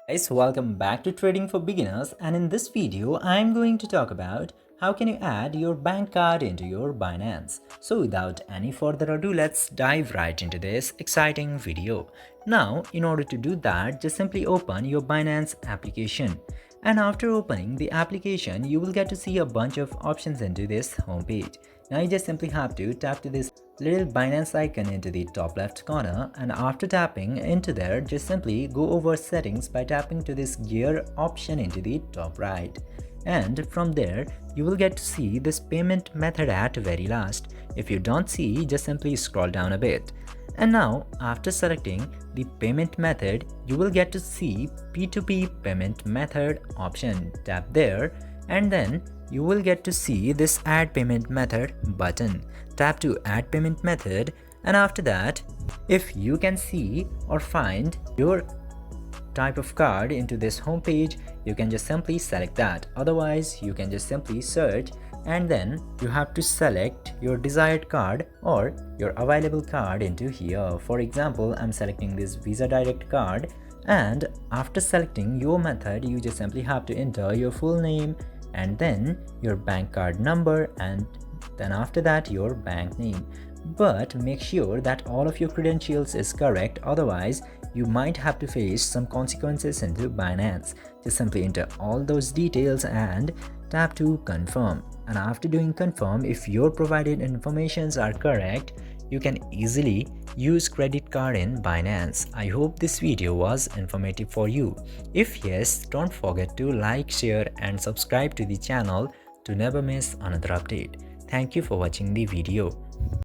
Guys, welcome back to Trading for Beginners, and in this video I'm going to talk about how can you add your bank card into your Binance. So without any further ado, let's dive right into this exciting video. Now, in order to do that, just simply open your Binance application. And after opening the application, you will get to see a bunch of options into this homepage. Now you just simply have to tap to this little Binance icon into the top left corner, and after tapping into there, just simply go over settings by tapping to this gear option into the top right. And from there, you will get to see this payment method at very last. If you don't see, just simply scroll down a bit. And now, after selecting the payment method, you will get to see P2P payment method option. Tap there, and then you will get to see this add payment method button. Tap to add payment method, and after that, if you can see or find your type of card into this homepage, you can just simply select that. Otherwise, you can just simply search, and then you have to select your desired card or your available card into here. For example, I'm selecting this Visa Direct card, and after selecting your method, you just simply have to enter your full name and then your bank card number, and then after that your bank name. But make sure that all of your credentials is correct, otherwise you might have to face some consequences into Binance. Just simply enter all those details and tap to confirm. And after doing confirm, if your provided informations are correct, you can easily use credit card in Binance. I hope this video was informative for you. If yes, don't forget to like, share and subscribe to the channel to never miss another update. Thank you for watching the video.